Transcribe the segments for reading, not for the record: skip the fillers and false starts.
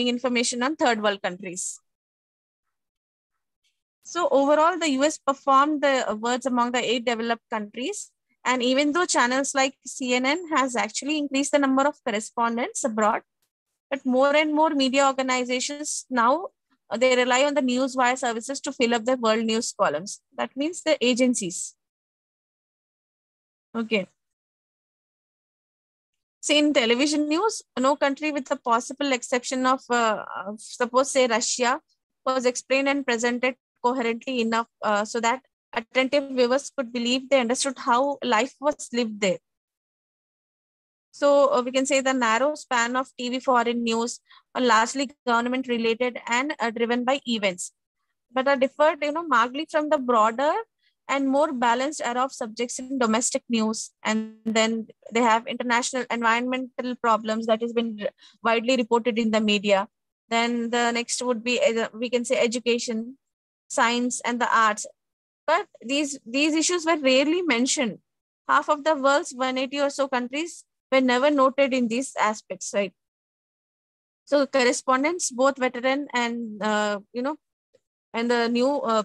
information on third world countries. So overall, the US performed the words among the 8 developed countries. And even though channels like CNN has actually increased the number of correspondents abroad, but more and more media organizations now, they rely on the news wire services to fill up the world news columns. That means the agencies. Okay. See, in television news, no country with the possible exception of, suppose, say, Russia, was explained and presented coherently enough so that attentive viewers could believe they understood how life was lived there. So we can say the narrow span of TV foreign news are largely government related and driven by events, but are differed, markedly from the broader and more balanced era of subjects in domestic news. And then they have international environmental problems that has been widely reported in the media. Then the next would be, we can say, education, science, and the arts. But these issues were rarely mentioned. Half of the world's 180 or so countries were never noted in these aspects, right? So correspondents, both veteran and, and the new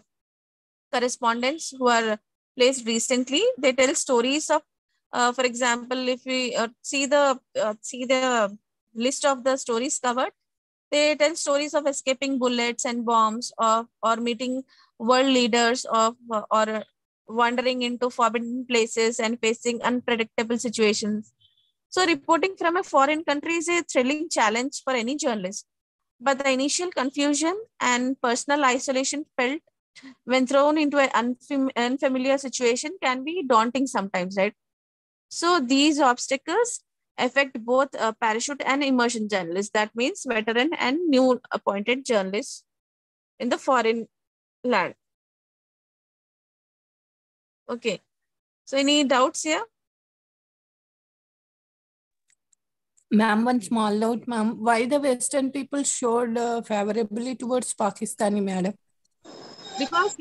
correspondents who are placed recently, they tell stories of, for example, if we see the list of the stories covered, they tell stories of escaping bullets and bombs, or meeting world leaders, or wandering into forbidden places and facing unpredictable situations. So reporting from a foreign country is a thrilling challenge for any journalist. But the initial confusion and personal isolation felt when thrown into an unfamiliar situation can be daunting sometimes, right? So these obstacles affect both parachute and immersion journalists. That means veteran and new appointed journalists in the foreign land. Okay. So any doubts here? Ma'am, one small note, ma'am. Why the Western people showed favorably towards Pakistani, madam? Because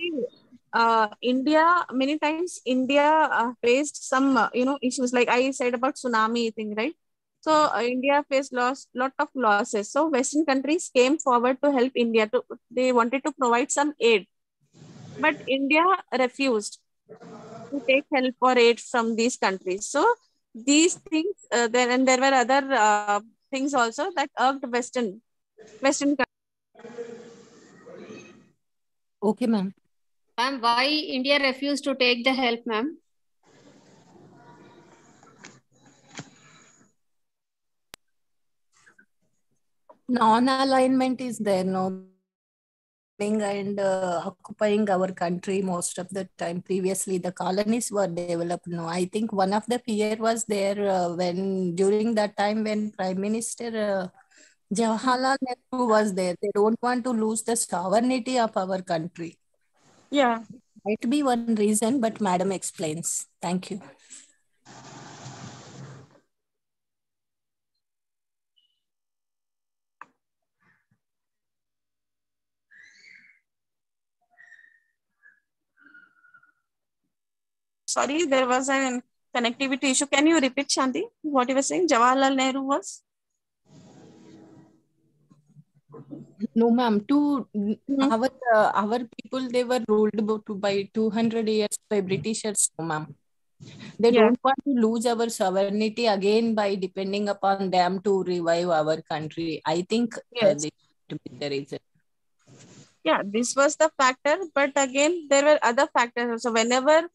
India, many times India faced some, issues like I said about tsunami thing, right? So India faced lot of losses. So Western countries came forward to help India. They wanted to provide some aid, but India refused to take help or aid from these countries. So these things, and there were other things also that irked Western countries. Okay, ma'am. Ma'am, why India refused to take the help, ma'am? Non-alignment is there, no, and occupying our country most of the time. Previously, the colonies were developed. No, I think one of the fear was there when during that time when Prime Minister Jawaharlal Nehru was there. They don't want to lose the sovereignty of our country. Yeah. Might be one reason, but Madam explains. Thank you. Sorry, there was a connectivity issue. Can you repeat, Shanti, what you were saying? Jawaharlal Nehru was? No, ma'am. Our people, they were ruled by 200 years by Britishers, no, ma'am. They don't want to lose our sovereignty again by depending upon them to revive our country. I think this to be the reason. Yeah, this was the factor, but again, there were other factors. So whenever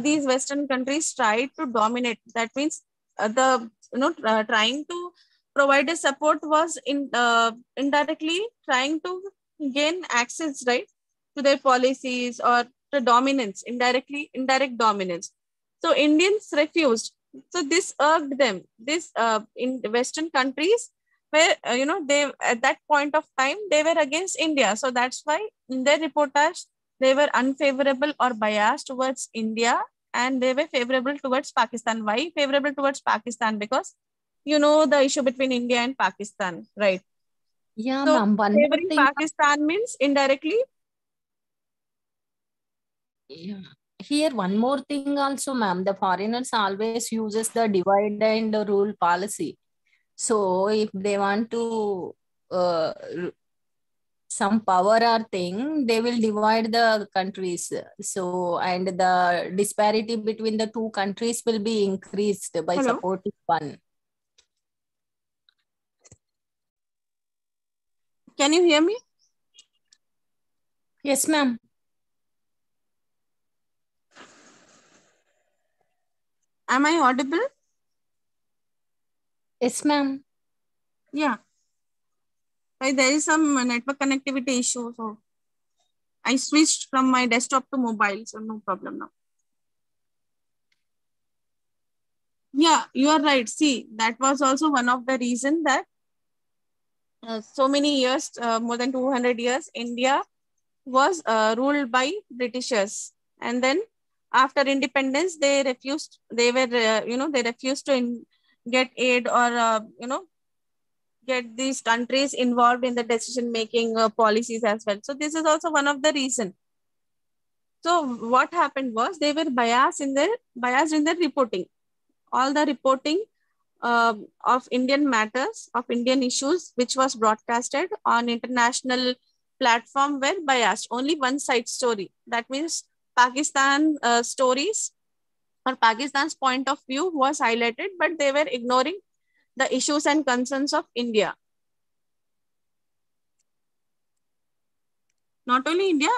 these Western countries tried to dominate, that means trying to provide a support was indirectly trying to gain access, right, to their policies or to dominance, indirect dominance. So Indians refused. So this irked them. This in Western countries where they at that point of time they were against India. So that's why in their reportage they were unfavorable or biased towards India, and they were favorable towards Pakistan. Why favorable towards Pakistan? Because the issue between India and Pakistan, right? Yeah, so ma'am. One favoring Pakistan means indirectly. Yeah. Here, one more thing also, ma'am. The foreigners always uses the divide and rule policy. So if they want to some power or thing, they will divide the countries. So, and the disparity between the two countries will be increased by Hello? supporting one. Can you hear me? Yes, ma'am. Am I audible? Yes, ma'am. Yeah. There is some network connectivity issue. So I switched from my desktop to mobile. So no problem now. Yeah, you are right. See, that was also one of the reason that so many years, more than 200 years, India was ruled by Britishers. And then after independence, they refused, they were, they refused to get aid or, get these countries involved in the decision-making policies as well. So this is also one of the reason. So what happened was they were biased in their reporting. All the reporting of Indian matters, of Indian issues, which was broadcasted on international platform were biased. Only one side story. That means Pakistan stories or Pakistan's point of view was highlighted, but they were ignoring the issues and concerns of India. Not only India,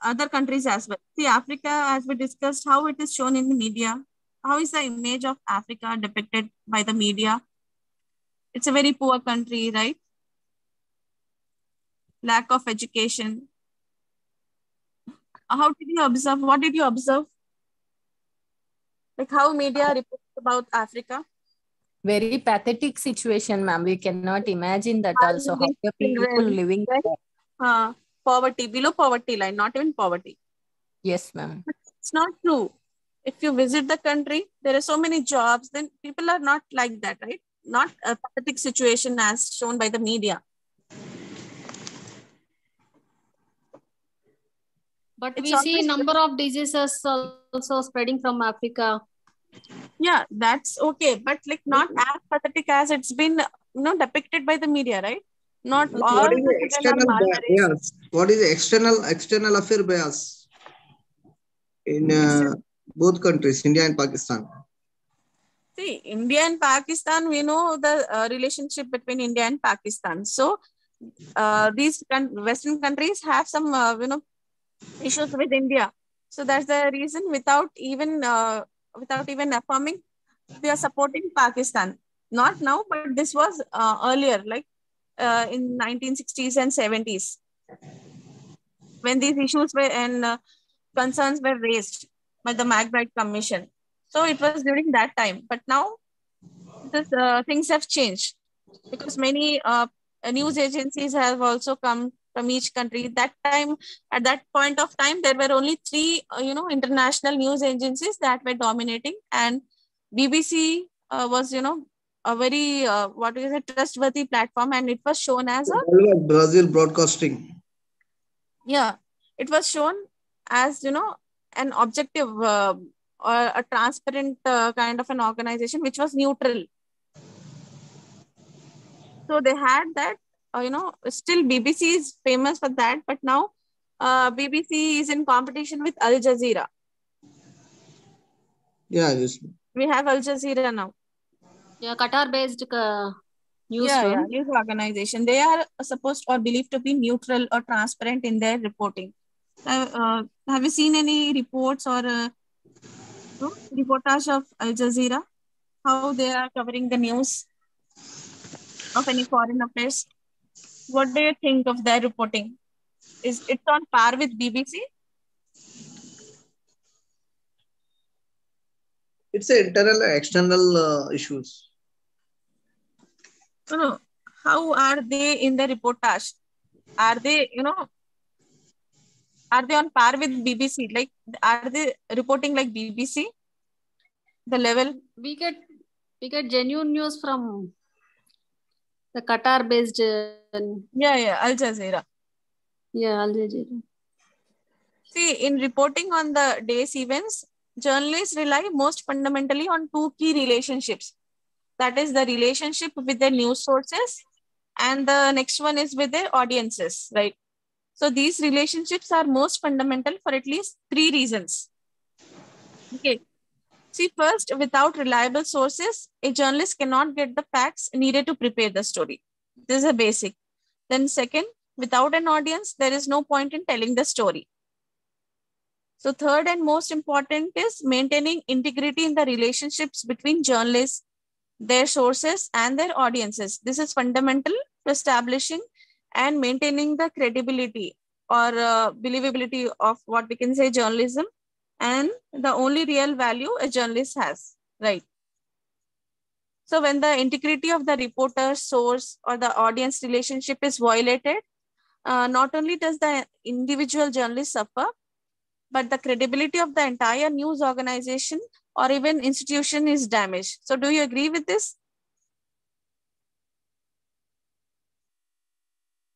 other countries as well. See, Africa, as we discussed, how it is shown in the media. How is the image of Africa depicted by the media? It's a very poor country, right? Lack of education. How did you observe? What did you observe? Like how media reports about Africa? Very pathetic situation, ma'am. We cannot imagine that also, how the people Children, living right? there. Poverty, below poverty line, not even poverty. Yes, ma'am. It's not true. If you visit the country, there are so many jobs, then people are not like that, right? Not a pathetic situation as shown by the media. But It's we see always, number of diseases also spreading from Africa. yeah, that's okay. But like not as pathetic as it's been, depicted by the media, right? Not all What is the the children are external malnourished. bias? What is the external affair bias in both countries, India and Pakistan? See, India and Pakistan, we know the relationship between India and Pakistan. So these Western countries have some, issues with India. So that's the reason without even affirming, they are supporting Pakistan. Not now, but this was earlier, like in 1960s and 70s, when these issues were and concerns were raised by the McBride Commission. So it was during that time. But now things have changed because many news agencies have also come from each country. That time, at that point of time, there were only three, international news agencies that were dominating, and BBC was, a very what is a trustworthy platform, and it was shown as Brazil Broadcasting. it was shown as an objective or a transparent kind of an organization which was neutral. So they had that, still BBC is famous for that, but now BBC is in competition with Al Jazeera. Yeah, yes. We have Al Jazeera now. Yeah, Qatar-based news Yeah, firm. news organization. They are supposed or believed to be neutral or transparent in their reporting. Have you seen any reports or reportage of Al Jazeera? How they are covering the news of any foreign affairs? What do you think of their reporting? Is it on par with BBC? It's a internal and external issues. No. How are they in the reportage? Are they, are they on par with BBC? Like, are they reporting like BBC? The level? We get genuine news from the Qatar-based. Yeah, Al Jazeera. Yeah, Al Jazeera. See, in reporting on the day's events, journalists rely most fundamentally on two key relationships. That is the relationship with the news sources And the next one is with their audiences, right? So these relationships are most fundamental for at least 3 reasons. Okay. See, first, without reliable sources, a journalist cannot get the facts needed to prepare the story. This is a basic. Then second, without an audience, there is no point in telling the story. So third and most important is maintaining integrity in the relationships between journalists, their sources, and their audiences. This is fundamental to establishing and maintaining the credibility or believability of what we can say journalism, and the only real value a journalist has, right? So when the integrity of the reporter, source, or the audience relationship is violated, not only does the individual journalist suffer, but the credibility of the entire news organization or even institution is damaged. So do you agree with this?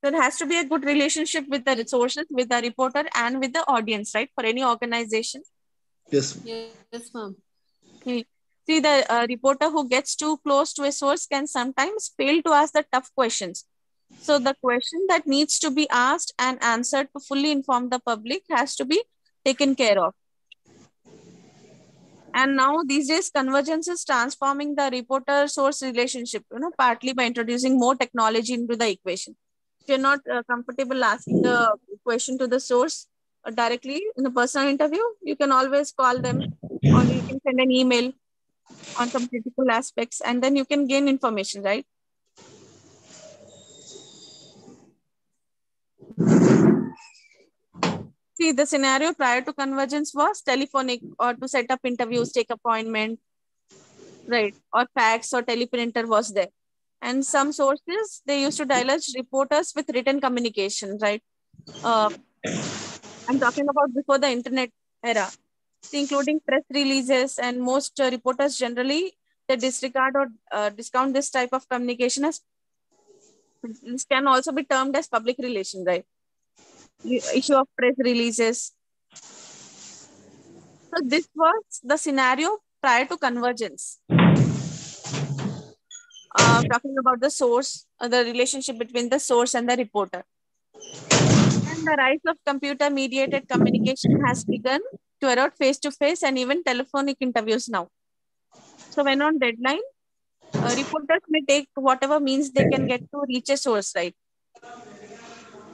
There has to be a good relationship with the resources, with the reporter, and with the audience, right? For any organization. Yes. Yes, ma'am. Okay. See, the reporter who gets too close to a source can sometimes fail to ask the tough questions. So the question that needs to be asked and answered to fully inform the public has to be taken care of. And now these days, convergence is transforming the reporter-source relationship, partly by introducing more technology into the equation. If you're not comfortable asking a question to the source directly in a personal interview, you can always call them, or you can send an email on some critical aspects, and then you can gain information, right? See, the scenario prior to convergence was telephonic or to set up interviews, take appointment, right? Or fax or teleprinter was there. And some sources, they used to dilute reporters with written communication, right? I'm talking about before the internet era, including press releases, and most reporters generally, they disregard or discount this type of communication as, this can also be termed as public relation, right? Issue of press releases. So this was the scenario prior to convergence. Talking about the source, the relationship between the source and the reporter. And the rise of computer-mediated communication has begun to erode face-to-face and even telephonic interviews now. So when on deadline, reporters may take whatever means they can get to reach a source, right?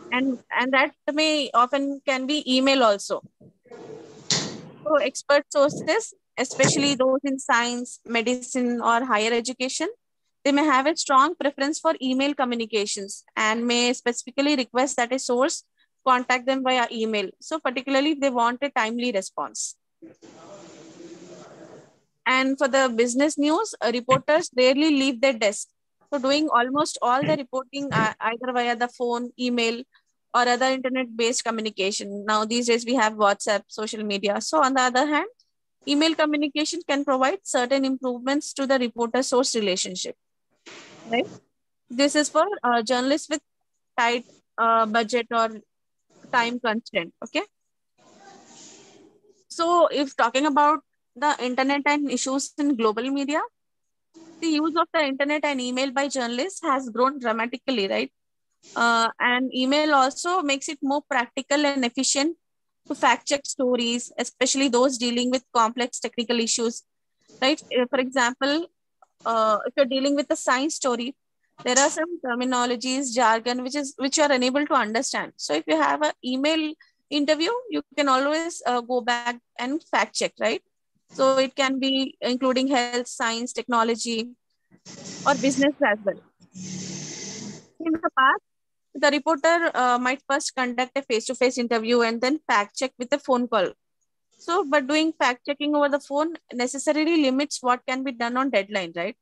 And that may often can be email also. So expert sources, especially those in science, medicine, or higher education, they may have a strong preference for email communications and may specifically request that a source contact them via email. So particularly if they want a timely response. And for the business news, reporters rarely leave their desk. So doing almost all the reporting either via the phone, email, or other internet-based communication. Now these days we have WhatsApp, social media. So on the other hand, email communication can provide certain improvements to the reporter-source relationship. Right? This is for journalists with tight budget or time constraint. Okay. So if talking about the internet and issues in global media, the use of the internet and email by journalists has grown dramatically, right? And email also makes it more practical and efficient to fact check stories, especially those dealing with complex technical issues, right? For example, if you're dealing with a science story, there are some terminologies, jargon, which you are unable to understand. So if you have an email interview, you can always go back and fact check, right? So it can be including health, science, technology, or business as well. In the past, the reporter might first conduct a face-to-face interview and then fact check with a phone call. So, but doing fact checking over the phone necessarily limits what can be done on deadline, right?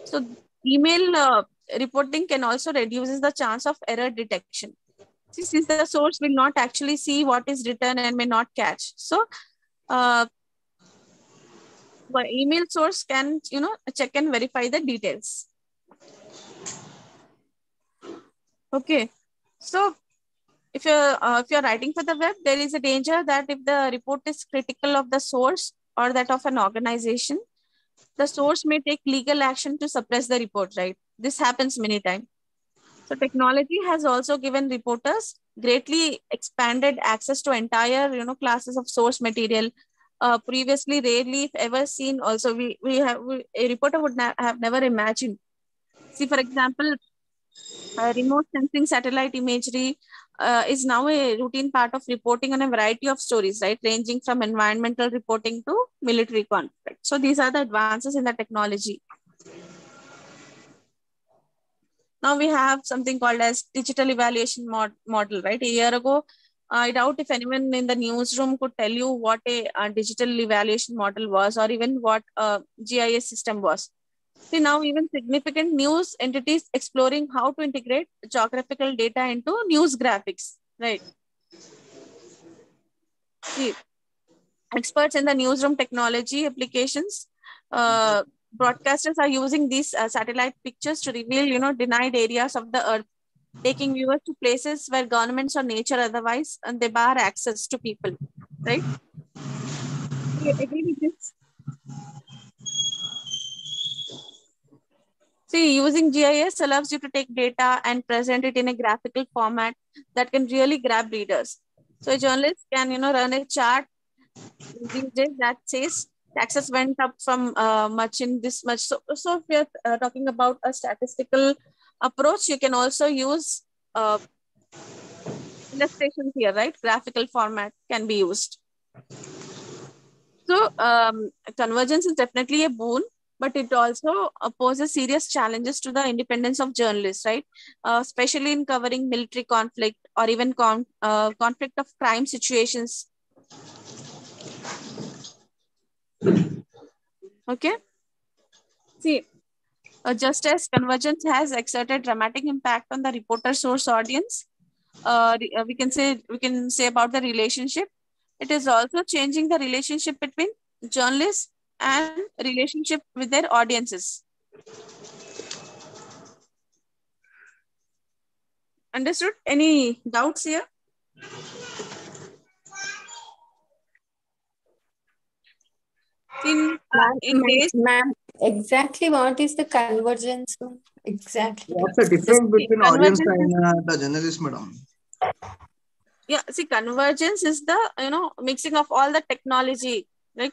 So, email reporting can also reduces the chance of error detection. See, since the source will not actually see what is written and may not catch. So, the email source can, check and verify the details. Okay. So, if you're writing for the web, there is a danger that if the report is critical of the source or that of an organization, the source may take legal action to suppress the report, right? This happens many times. So technology has also given reporters greatly expanded access to entire, classes of source material. Previously, rarely, if ever seen. Also, a reporter would have never imagined. See, for example, remote sensing satellite imagery is now a routine part of reporting on a variety of stories, right? Ranging from environmental reporting to military conflict. So these are the advances in the technology. Now we have something called as digital evaluation model, right? A year ago, I doubt if anyone in the newsroom could tell you what a digital evaluation model was, or even what a GIS system was. See, now even significant news entities exploring how to integrate geographical data into news graphics, right? See, experts in the newsroom technology applications, broadcasters are using these satellite pictures to reveal, denied areas of the earth, taking viewers to places where governments or nature otherwise, and they bar access to people, right? Do you agree with this? See, using GIS allows you to take data and present it in a graphical format that can really grab readers. So a journalist can, run a chart these days that says taxes went up from much in this much. So if you're talking about a statistical approach, you can also use illustrations here, right? Graphical format can be used. So convergence is definitely a boon, but it also poses serious challenges to the independence of journalists, right? Especially in covering military conflict or even conflict of crime situations. Okay. See, just as convergence has exerted dramatic impact on the reporter source audience, we can say about the relationship. It is also changing the relationship between journalists and relationship with their audiences. Understood? Any doubts here? In days, Ma'am, exactly what is the convergence? Exactly. What's the difference between audience convergence is, and the journalist, madam? yeah, see, convergence is the mixing of all the technology, like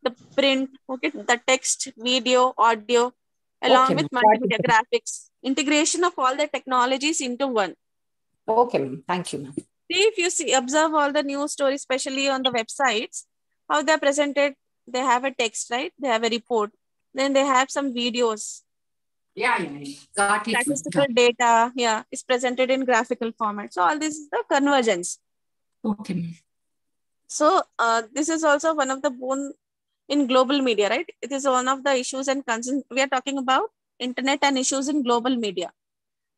the print, okay, the text, video, audio, along Okay, with ma'am. multimedia graphics, integration of all the technologies into one. Okay, ma'am. Thank you, ma'am. See, if you observe all the news stories, especially on the websites, how they're presented, they have a text, right? They have a report. Then they have some videos. Yeah. Got it. Statistical data, yeah, is presented in graphical format. So all this is the convergence. Okay, ma'am. So this is also one of the boon in global media, right? It is one of the issues and concerns. We are talking about internet and issues in global media.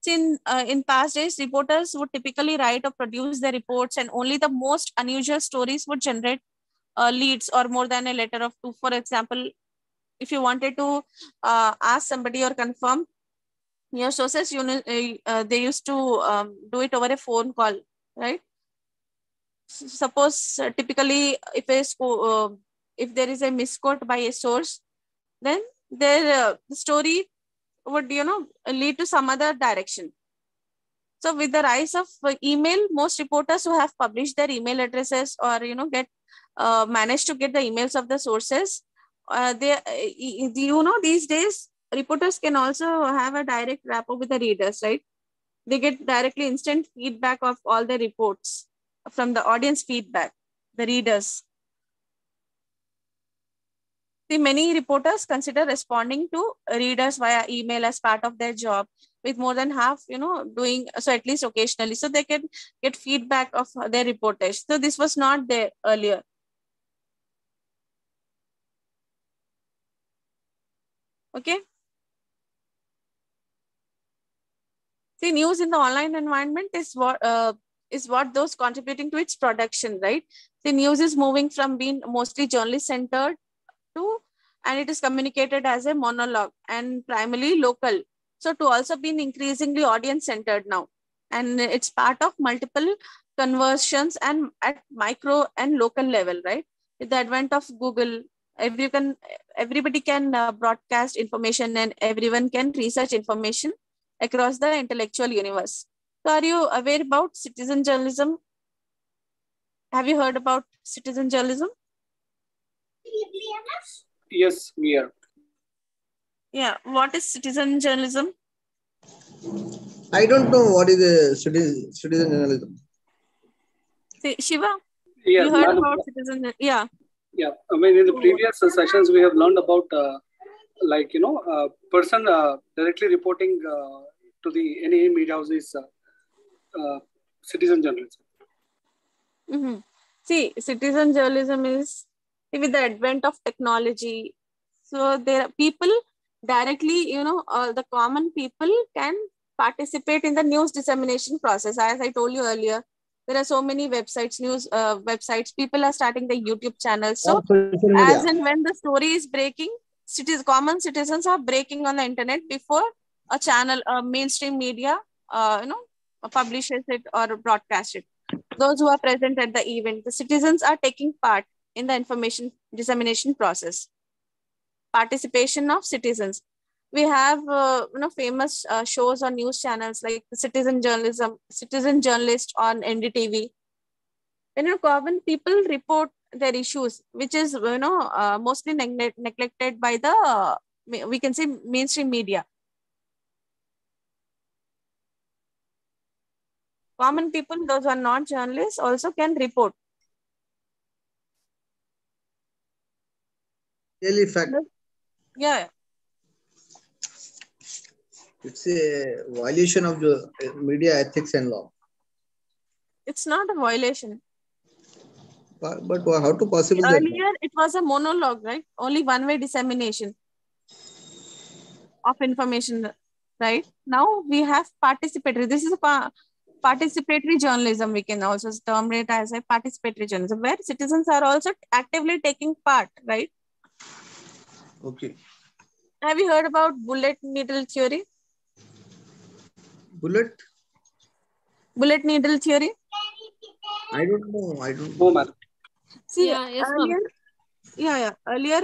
So in past days, reporters would typically write or produce their reports, and only the most unusual stories would generate leads or more than a letter of two. For example, if you wanted to ask somebody or confirm your sources, they used to do it over a phone call, right? Suppose typically if there is a misquote by a source, then the story would lead to some other direction. So with the rise of email, most reporters who have published their email addresses or get managed to get the emails of the sources, these days reporters can also have a direct rapport with the readers, right? They get directly instant feedback of all the reports from the audience feedback, the readers. See, many reporters consider responding to readers via email as part of their job, with more than half, doing so at least occasionally, so they can get feedback of their reportage. So this was not there earlier. Okay. See, news in the online environment is what those contributing to its production, right? The news is moving from being mostly journalist centered and it is communicated as a monologue and primarily local. So to also being increasingly audience centered now. And it's part of multiple conversions and at micro and local level, right? With the advent of Google, everybody can broadcast information and everyone can research information across the intellectual universe. So are you aware about citizen journalism? Have you heard about citizen journalism? Yes, we are. Yeah, what is citizen journalism? I don't know what is the citizen journalism. See, Shiva, Yeah, you heard madam. about citizen? Yeah. Yeah, I mean, in the previous sessions, we have learned about person directly reporting to the any media houses citizen journalism. Mm-hmm. See, citizen journalism is with the advent of technology. So there are people directly, the common people can participate in the news dissemination process. As I told you earlier, there are so many websites, news websites. People are starting the YouTube channels. So Social media. as and when the story is breaking, common citizens are breaking on the internet before a channel, mainstream media, publishes it or broadcasts it. Those who are present at the event, the citizens are taking part in the information dissemination process. Participation of citizens. We have famous shows on news channels like Citizen Journalism, Citizen Journalist on NDTV. When common people report their issues, which is mostly neglected by the we can say mainstream media. Common people, those who are not journalists, also can report. Really fact. Yeah. It's a violation of the media ethics and law. It's not a violation. But how to possible that? Earlier, it was a monologue, right? Only one-way dissemination of information, right? Now we have participatory. This is a participatory journalism. We can also term it as a participatory journalism, where citizens are also actively taking part, right? Okay. Have you heard about bullet needle theory? Bullet Needle theory? I don't know. No, madam. See, Yeah, yes, earlier, ma'am. earlier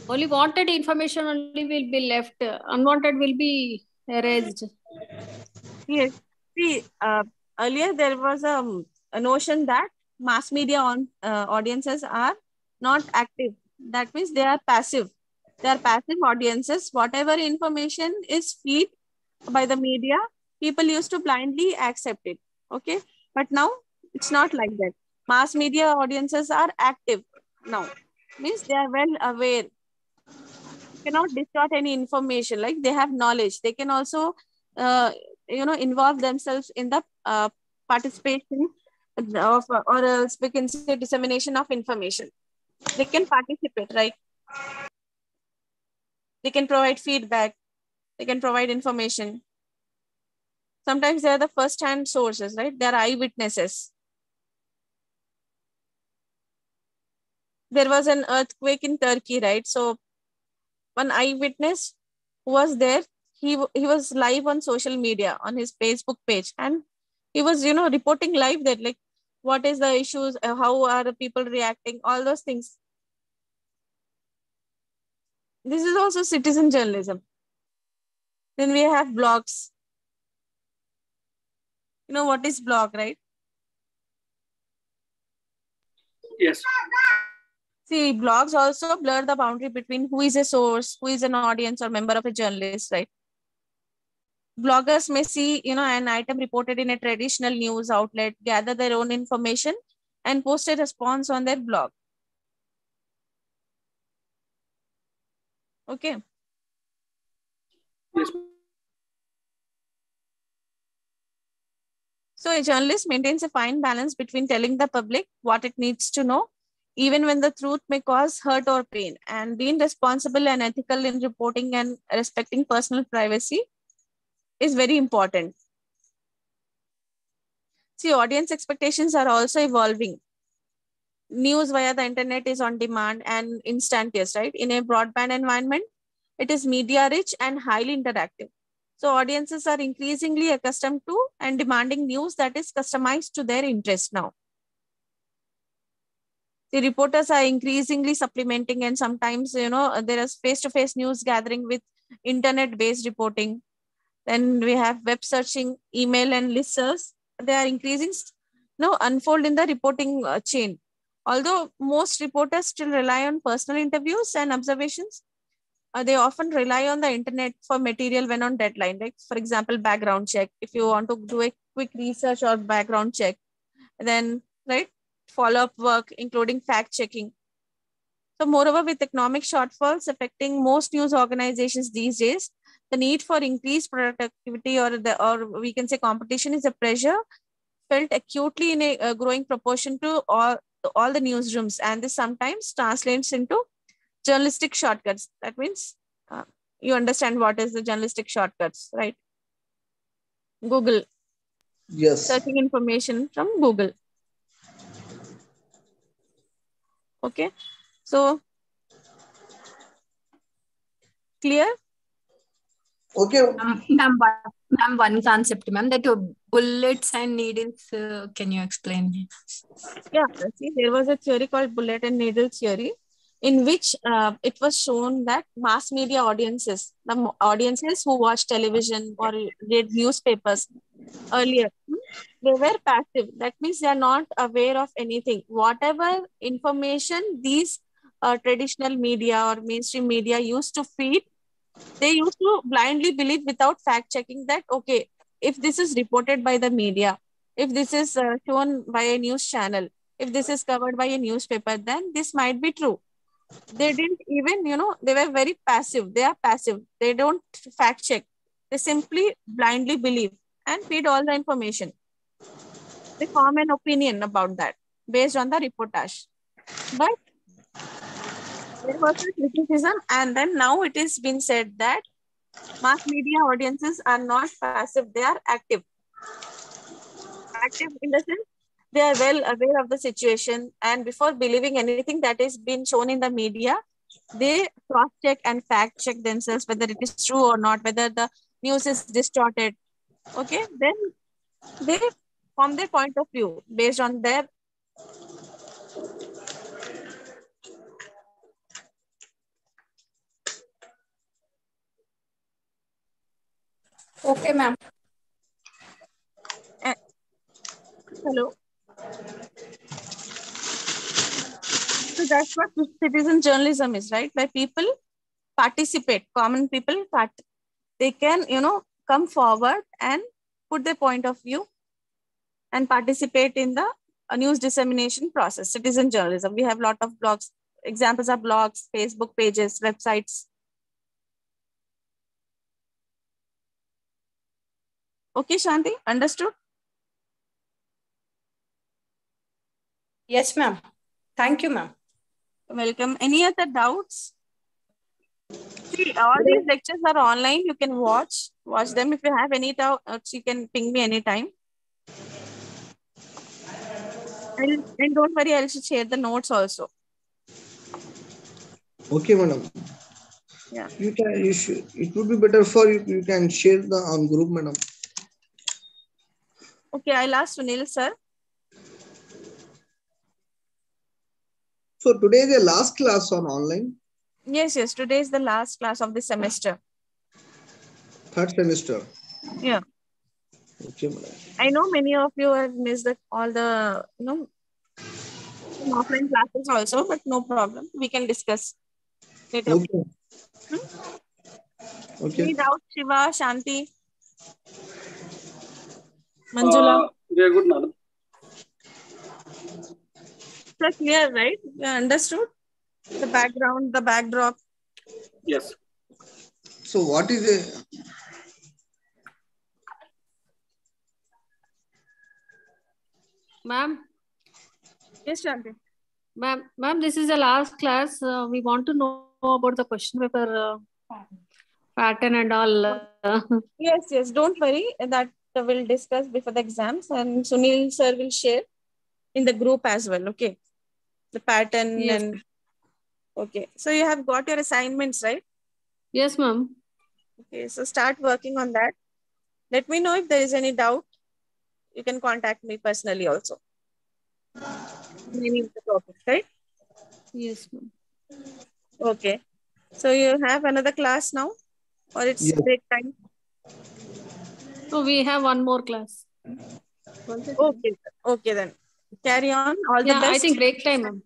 Only wanted information only will be left. Unwanted will be erased. yes. See, earlier there was a notion that mass media audiences are not active. That means they are passive. They are passive audiences. Whatever information is feed by the media, people used to blindly accept it. Okay. But now it's not like that. Mass media audiences are active now. Means they are well aware. Cannot distort any information. Like they have knowledge. They can also, involve themselves in the participation of, or else we can say dissemination of information. They can participate, right? They can provide feedback. They can provide information. Sometimes they are the first-hand sources, right? They are eyewitnesses. There was an earthquake in Turkey, right? So one eyewitness who was there, he was live on social media on his Facebook page, and he was reporting live that like what is the issues, how are the people reacting, all those things. This is also citizen journalism. Then we have blogs. You know what is blog, right? Yes. See, blogs also blur the boundary between who is a source, who is an audience or member of a journalist, right? Bloggers may see, an item reported in a traditional news outlet, gather their own information, and post a response on their blog. Okay. Yes. So a journalist maintains a fine balance between telling the public what it needs to know, even when the truth may cause hurt or pain, and being responsible and ethical in reporting and respecting personal privacy is very important. See, audience expectations are also evolving. News via the internet is on demand and instantaneous, right? In a broadband environment, it is media rich and highly interactive. So audiences are increasingly accustomed to and demanding news that is customized to their interest now. The reporters are increasingly supplementing, and sometimes, there is face-to-face news gathering with internet-based reporting. Then we have web searching, email and listservs. They are increasing, unfold in the reporting chain. Although most reporters still rely on personal interviews and observations, they often rely on the internet for material when on deadline. Like, for example, background check. If you want to do a quick research or background check, then, right, follow-up work, including fact checking. So moreover, with economic shortfalls affecting most news organizations these days, the need for increased productivity or we can say competition is a pressure felt acutely in a growing proportion to all the newsrooms. And this sometimes translates into journalistic shortcuts. That means you understand what is the journalistic shortcuts, right? Google, Yes. searching information from Google. Okay, so clear? Okay. Ma'am, one concept, ma'am, that bullets and needles, can you explain? Yeah, see, there was a theory called bullet and needle theory, in which it was shown that mass media audiences, the audiences who watch television or read newspapers earlier, they were passive. That means they are not aware of anything. Whatever information these traditional media or mainstream media used to feed, they used to blindly believe without fact checking that, okay, if this is reported by the media, if this is shown by a news channel, if this is covered by a newspaper, then this might be true. They didn't even, they were very passive. They are passive. They don't fact check. They simply blindly believe and feed all the information. They form an opinion about that based on the reportage. But there was a criticism, and then now it is been said that mass media audiences are not passive, they are active. Active in the sense they are well aware of the situation, and before believing anything that is being shown in the media, they cross-check and fact-check themselves whether it is true or not, whether the news is distorted. Okay, then they form their point of view based on their. Okay, ma'am. Hello. So that's what citizen journalism is, right? Where people participate, common people, they can, come forward and put their point of view and participate in the news dissemination process. Citizen journalism. We have a lot of blogs. Examples are blogs, Facebook pages, websites. Okay, Shanti, understood? Yes, ma'am. Thank you, ma'am. Welcome. Any other doubts? See, all these lectures are online. You can watch them. If you have any doubts, you can ping me anytime. And don't worry, I'll share the notes also. Okay, madam. Yeah. You should. It would be better for you. You can share the on group, madam. Okay, I'll ask Sunil, sir. So today is the last class on online. Yes. Today is the last class of the semester. Third semester. Yeah. Okay, madam. I know many of you have missed all the, offline classes also, but no problem. We can discuss later. Okay. Okay. Any doubts, Shiva, Shanti, Manjula? We are good, madam. It's clear, right? You understood the background, the backdrop. Yes. So what is a Ma'am? Yes, Shanti. Ma'am, this is the last class. We want to know about the question paper pattern and all. Yes. Don't worry. That we'll discuss before the exams, and Sunil sir will share in the group as well. Okay. The pattern. Yes. And okay. So you have got your assignments, right? Yes, ma'am. Okay. So start working on that. Let me know if there is any doubt. You can contact me personally also. Any of the topics, right? Yes, ma'am. Okay. So you have another class now, or it's Yes. break time? So we have one more class. Okay. Okay, then. Carry on. All the Yeah, best. I think break time, ma'am.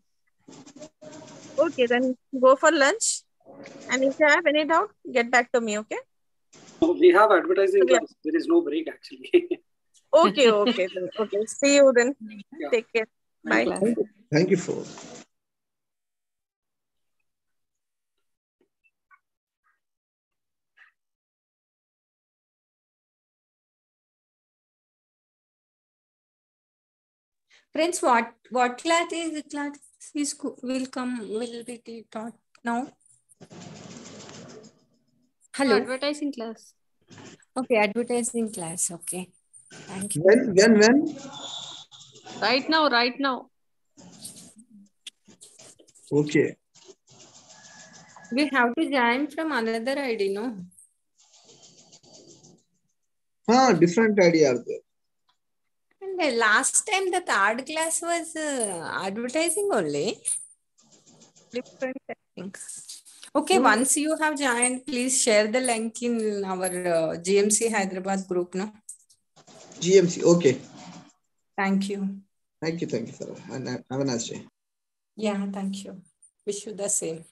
Okay, then go for lunch. And if you have any doubt, get back to me, okay? We have advertising So class. There is no break actually. okay, okay, then. Okay. See you then. Yeah. Take care. Bye. Thank you for. Friends, what class will be taught now? Hello. Advertising class. Okay, advertising class. Okay. Thank you. When? Right now, right now. Okay. We have to join from another ID, no? Different idea are there. And the last time the third class was advertising only. Different, I think. Okay, once you have joined, please share the link in our GMC Hyderabad group, no? GMC, okay. Thank you. Thank you, sir. And have a nice day. Yeah, thank you. Wish you the same.